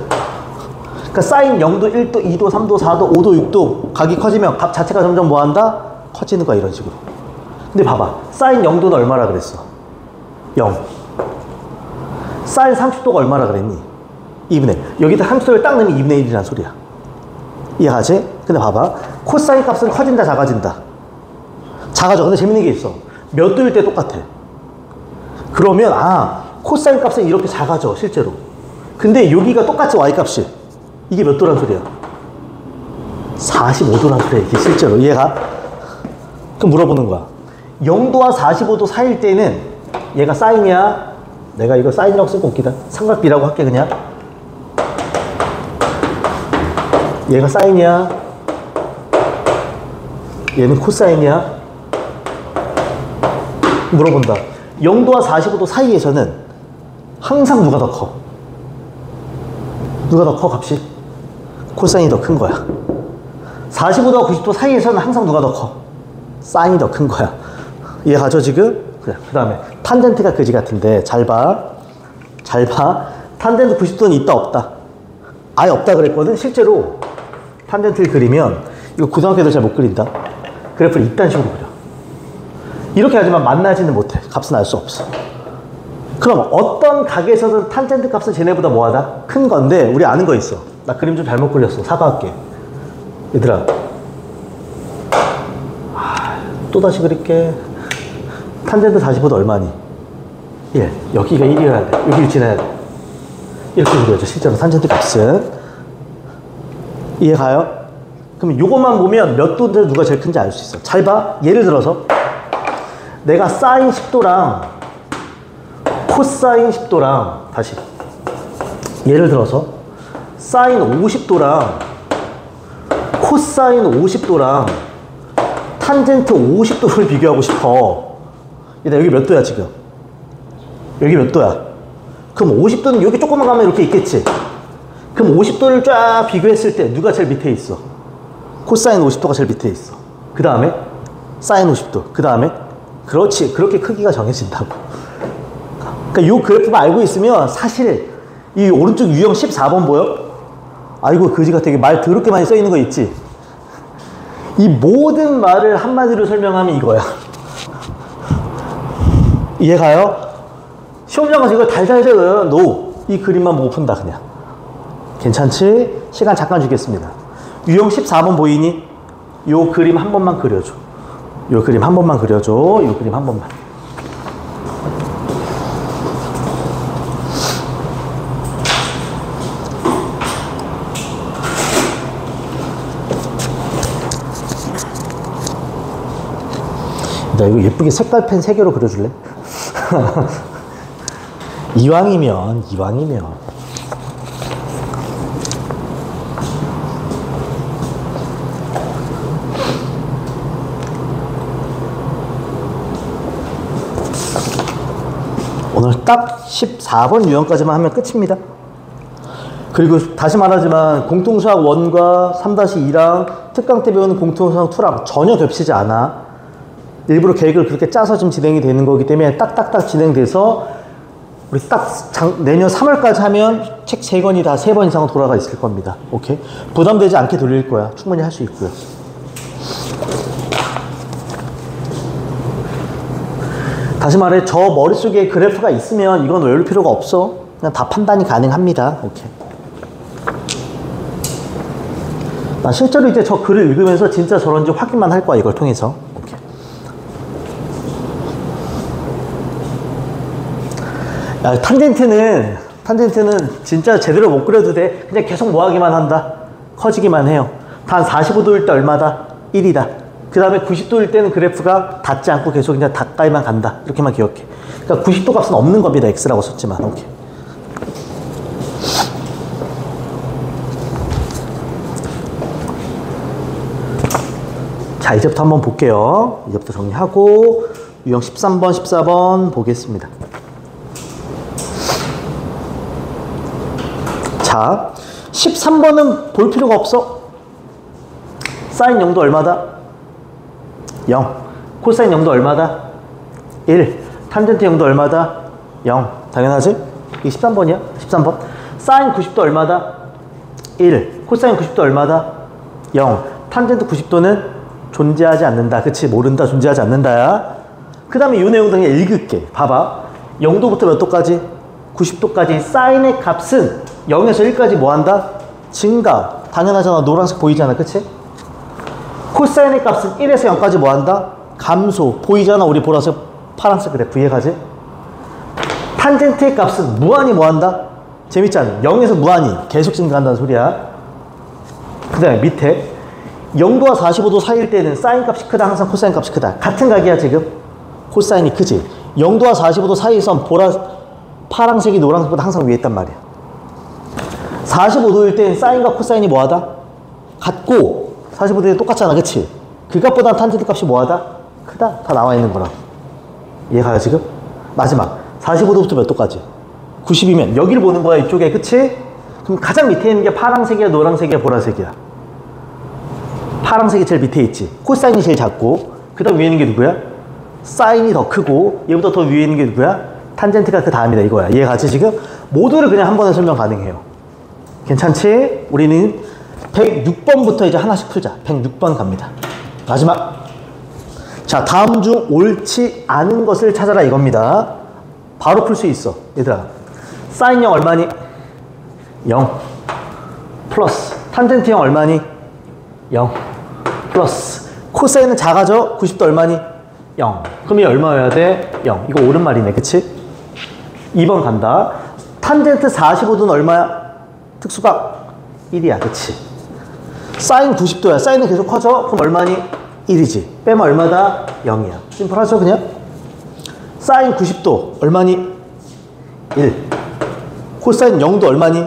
그러니까 사인 0도, 1도, 2도, 3도, 4도, 5도, 6도 각이 커지면 값 자체가 점점 뭐한다? 커지는 거야, 이런 식으로. 근데 봐봐. 사인 0도는 얼마라 그랬어? 0. 사인 30도가 얼마라 그랬니? 2분의 1. 여기다 30도를 딱 넣으면 2분의 1이라는 소리야. 이해하지? 근데 봐봐. 코사인 값은 커진다, 작아진다? 작아져. 근데 재밌는 게 있어. 몇 도일 때 똑같아. 그러면, 코사인 값은 이렇게 작아져, 실제로. 근데 여기가 똑같이 y 값이. 이게 몇 도란 소리야? 45도란 소리야, 이게 실제로. 이해가? 그럼 물어보는 거야. 0도와 45도 사이일 때는 얘가 사인이야? 내가 이거 사인이라고 쓰고 웃기다. 삼각비라고 할게, 그냥. 얘가 사인이야? 얘는 코사인이야? 물어본다. 0도와 45도 사이에서는 항상 누가 더 커? 누가 더 커, 값이? 코사인이 더 큰 거야. 45도와 90도 사이에서는 항상 누가 더 커? 사인이 더 큰 거야. 이해가죠, 지금? 그래, 그 다음에 탄젠트가 그지 같은데 잘 봐. 잘 봐. 탄젠트 90도는 있다, 없다? 아예 없다 그랬거든? 실제로 탄젠트를 그리면 이거 고등학교 애들 잘 못 그린다. 그래프를 이딴 식으로 그려. 이렇게 하지만 만나지는 못해. 값은 알 수 없어. 그럼 어떤 각에서든 탄젠트 값은 쟤네보다 뭐하다? 큰 건데 우리 아는 거 있어. 나 그림 좀 잘못 그렸어. 사과할게. 얘들아, 또다시 그릴게. 탄젠트 45도 얼마니? 1. 여기가 1이어야 돼. 여기를 지나야 돼. 이렇게 그려져. 실제로 탄젠트 값은. 이해가요? 그럼 요것만 보면 몇 도인지 누가 제일 큰지 알 수 있어. 잘 봐. 예를 들어서 내가 사인 10도랑 코사인 10도랑 다시 예를 들어서 사인 50도랑 코사인 50도랑 탄젠트 50도를 비교하고 싶어. 얘들아, 여기 몇 도야 지금? 여기 몇 도야? 그럼 50도는 여기 조금만 가면 이렇게 있겠지? 그럼 50도를 쫙 비교했을 때 누가 제일 밑에 있어? 코사인 50도가 제일 밑에 있어. 그 다음에 사인 50도. 그 다음에 그렇지. 그렇게 크기가 정해진다고. 그러니까 요 그래프만 알고 있으면 사실 이 오른쪽 유형 14번 보여? 아이고 그지 같아. 말 더럽게 많이 써 있는 거 있지? 이 모든 말을 한마디로 설명하면 이거야. 이해가요? 시험장 가서 이거 달달달 노. 이 그림만 보고 푼다 그냥. 괜찮지? 시간 잠깐 주겠습니다. 유형 14번 보이니? 요 그림 한 번만 그려줘. 요 그림 한 번만 그려줘. 요 그림 한 번만. 나 이거 예쁘게 색깔펜 3개로 그려줄래? 이왕이면 오늘 딱 14번 유형까지만 하면 끝입니다. 그리고 다시 말하지만 공통수학 1과 3-2랑 특강 때 배우는 공통수학 2랑 전혀 겹치지 않아. 일부러 계획을 그렇게 짜서 지금 진행이 되는 거기 때문에 딱딱딱 진행돼서 우리 딱 내년 3월까지 하면 책 3권이 다 3번 이상은 돌아가 있을 겁니다. 오케이? 부담되지 않게 돌릴 거야. 충분히 할 수 있고요. 다시 말해, 저 머릿속에 그래프가 있으면 이건 외울 필요가 없어. 그냥 다 판단이 가능합니다. 오케이. 나 실제로 이제 저 글을 읽으면서 진짜 저런지 확인만 할 거야, 이걸 통해서. 오케이. 야, 탄젠트는 진짜 제대로 못 그려도 돼. 그냥 계속 뭐하기만 한다. 커지기만 해요. 단 45도일 때 얼마다? 1이다. 그 다음에 90도일 때는 그래프가 닿지 않고 계속 그냥 가까이만 간다. 이렇게만 기억해. 그러니까 90도 값은 없는 겁니다. X라고 썼지만. 오케이. 자, 이제부터 한번 볼게요. 이제부터 정리하고 유형 13번, 14번 보겠습니다. 자, 13번은 볼 필요가 없어. 사인 0도 얼마다? 0. 코사인 0도 얼마다? 1. 탄젠트 0도 얼마다? 0. 당연하지? 이게 13번이야? 13번. 사인 90도 얼마다? 1. 코사인 90도 얼마다? 0. 탄젠트 90도는 존재하지 않는다. 그치? 모른다. 존재하지 않는다야. 그 다음에 이 내용 그냥 읽을게. 봐봐. 0도부터 몇 도까지? 90도까지. 사인의 값은 0에서 1까지 뭐 한다? 증가. 당연하잖아. 노란색 보이잖아. 그치? 코사인의 값은 1에서 0까지 뭐 한다? 감소. 보이잖아. 우리 보라색 파란색 그래프 이해가지? 탄젠트의 값은 무한히 뭐 한다? 재밌잖아. 0에서 무한히 계속 증가한다는 소리야. 그 다음에 밑에 0도와 45도 사이일 때는 사인 값이 크다. 항상 코사인 값이 크다. 같은 각이야 지금. 코사인이 크지. 0도와 45도 사이에선 파란색이 노란색보다 항상 위에 있단 말이야. 45도일 땐 사인과 코사인이 뭐하다? 같고 45도에 똑같잖아. 그치? 그 값보다 탄젠트 값이 뭐하다? 크다. 다 나와 있는 거라. 이해가요 지금? 마지막 45도부터 몇 도까지? 90이면 여기를 보는 거야. 이쪽에. 그치? 그럼 가장 밑에 있는 게 파란색이야 노란색이야 보라색이야? 파란색이 제일 밑에 있지. 코사인이 제일 작고 그 다음 위에 있는 게 누구야? 사인이 더 크고 얘보다 더 위에 있는 게 누구야? 탄젠트가 그 다음이다 이거야. 이해가지 지금? 모두를 그냥 한 번에 설명 가능해요. 괜찮지? 우리는 106번부터 이제 하나씩 풀자. 106번 갑니다. 마지막. 자, 다음 중 옳지 않은 것을 찾아라 이겁니다. 바로 풀 수 있어. 얘들아. 사인 0 얼마니? 0. 플러스. 탄젠트 0 얼마니? 0. 플러스. 코사인은 작아져? 90도 얼마니? 0. 그럼 이 얼마여야 돼? 0. 이거 옳은 말이네. 그치? 2번 간다. 탄젠트 45도는 얼마야? 특수각 1이야. 그치? 사인 90도야. 사인은 계속 커져? 그럼 얼마니? 1이지. 빼면 얼마다? 0이야. 심플하죠 그냥? 사인 90도 얼마니? 1. 코사인 0도 얼마니?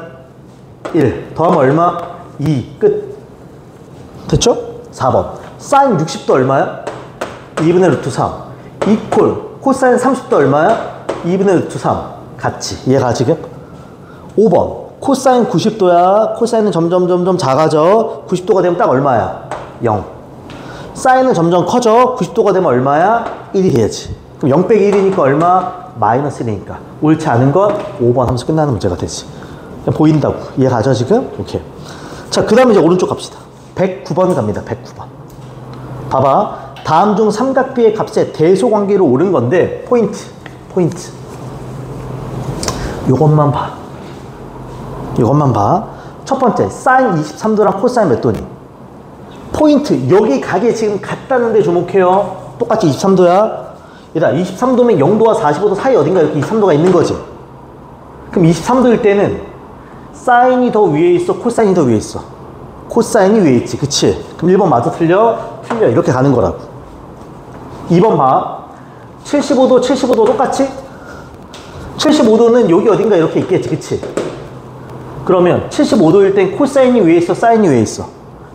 1. 더하면 얼마? 2. 끝. 됐죠? 4번. 사인 60도 얼마야? 2분의 루트 3. 이퀄. 코사인 30도 얼마야? 2분의 루트 3. 같지. 이해가 지금? 5번. 코사인 90도야. 코사인은 점점 작아져. 90도가 되면 딱 얼마야? 0. 사인은 점점 커져. 90도가 되면 얼마야? 1이 돼야지. 그럼 0 빼기 1이니까 얼마? 마이너스 1이니까. 옳지 않은 건 5번 하면서 끝나는 문제가 되지. 그냥 보인다고. 이해가죠 지금? 오케이. 자, 그 다음에 이제 오른쪽 갑시다. 109번 갑니다. 109번. 봐봐. 다음 중 삼각비의 값에 대소관계로 옳은 건데 포인트. 요것만 봐. 이것만 봐. 첫 번째, 사인 23도랑 코사인 몇 도니? 포인트. 여기 각이 지금 같다는데 주목해요. 똑같이 23도야. 얘들아, 23도면 0도와 45도 사이 어딘가 이렇게 23도가 있는 거지. 그럼 23도일 때는 사인이 더 위에 있어? 코사인이 더 위에 있어? 코사인이 위에 있지. 그치? 그럼 1번 맞아 틀려? 틀려. 이렇게 가는 거라고. 2번 봐. 75도 똑같이? 75도는 여기 어딘가 이렇게 있겠지. 그치? 그러면 75도일 땐 코사인이 위에 있어? 사인이 위에 있어?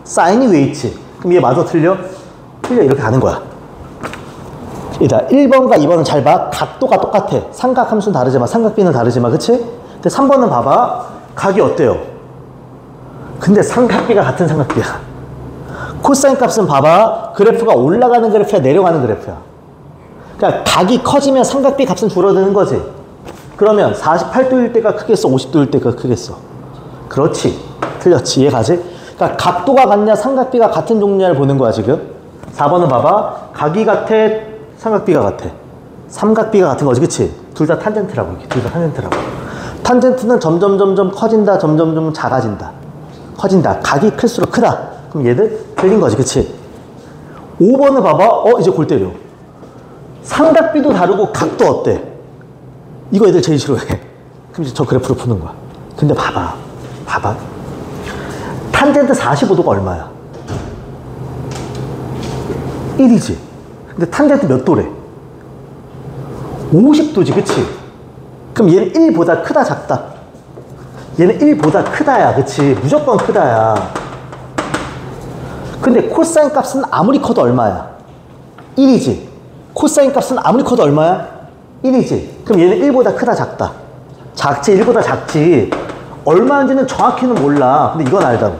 사인이 위에 있지. 그럼 얘 맞아 틀려? 틀려. 이렇게 가는 거야. 일단 1번과 2번은 잘 봐. 각도가 똑같아. 삼각 함수는 다르지만 삼각비는 다르지만 그치? 근데 3번은 봐봐. 각이 어때요? 근데 삼각비가 같은 삼각비야. 코사인 값은 봐봐. 그래프가 올라가는 그래프야 내려가는 그래프야. 그러니까 각이 커지면 삼각비 값은 줄어드는 거지. 그러면 48도일 때가 크겠어? 50도일 때가 크겠어? 그렇지. 틀렸지. 이해가지? 그러니까 각도가 같냐 삼각비가 같은 종류를 보는 거야 지금. 4번은 봐봐. 각이 같아? 삼각비가 같아? 삼각비가 같은 거지. 그치? 둘 다 탄젠트라고. 둘 다 탄젠트라고. 탄젠트는 점점 커진다. 점점 작아진다. 커진다. 각이 클수록 크다. 그럼 얘들 틀린 거지. 그치? 5번을 봐봐. 이제 골 때려. 삼각비도 다르고 각도 어때? 이거 애들 제일 싫어해. 그럼 이제 저 그래프로 푸는 거야. 근데 봐봐. 탄젠트 45도가 얼마야? 1이지. 근데 탄젠트 몇 도래? 50도지. 그치? 그럼 얘는 1보다 크다 작다? 얘는 1보다 크다야. 그치? 무조건 크다야. 근데 코사인 값은 아무리 커도 얼마야? 1이지. 코사인 값은 아무리 커도 얼마야? 1이지. 그럼 얘는 1보다 크다 작다? 작지. 1보다 작지. 얼마인지는 정확히는 몰라. 근데 이건 알다고.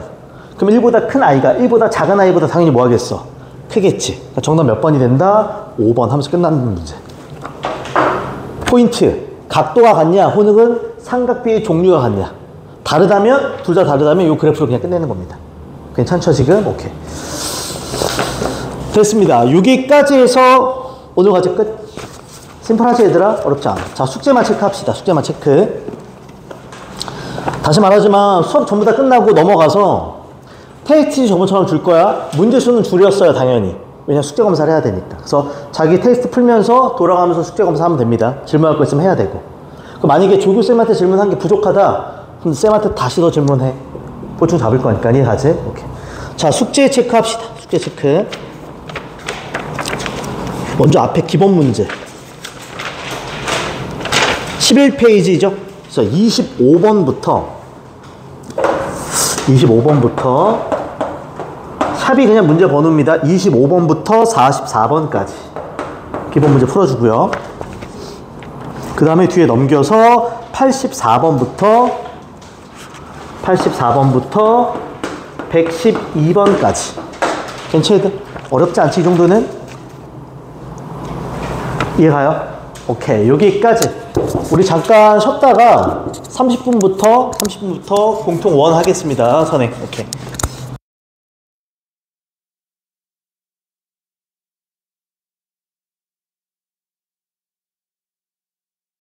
그럼 1보다 큰 i가 1보다 작은 i보다 당연히 뭐 하겠어? 크겠지. 그러니까 정답 몇 번이 된다? 5번 하면서 끝나는 문제. 포인트. 각도가 같냐? 혹은 삼각비의 종류가 같냐? 다르다면, 둘 다 다르다면 이 그래프를 그냥 끝내는 겁니다. 괜찮죠, 지금? 오케이. 됐습니다. 여기까지 해서 오늘 과제 끝. 심플하지, 얘들아? 어렵지 않아. 자, 숙제만 체크합시다. 숙제만 체크. 다시 말하지만 수업 전부 다 끝나고 넘어가서 테스트 저번처럼 줄 거야. 문제 수는 줄였어요, 당연히. 왜냐면 숙제 검사를 해야 되니까. 그래서 자기 테스트 풀면서 돌아가면서 숙제 검사하면 됩니다. 질문할 거 있으면 해야 되고. 그럼 만약에 조교쌤한테 질문한 게 부족하다, 그럼 쌤한테 다시 더 질문해. 보충 잡을 거니까. 이해가지? 오케이. 자, 숙제 체크합시다. 숙제 체크. 먼저 앞에 기본 문제. 11페이지죠? 그래서 25번부터 샵이 그냥 문제 번호입니다. 25번부터 44번까지 기본 문제 풀어주고요. 그 다음에 뒤에 넘겨서 84번부터 112번까지. 괜찮아? 어렵지 않지, 이 정도는? 이해가요? 오케이. 여기까지. 우리 잠깐 쉬었다가 30분부터 공통 원 하겠습니다. 선행. 오케이.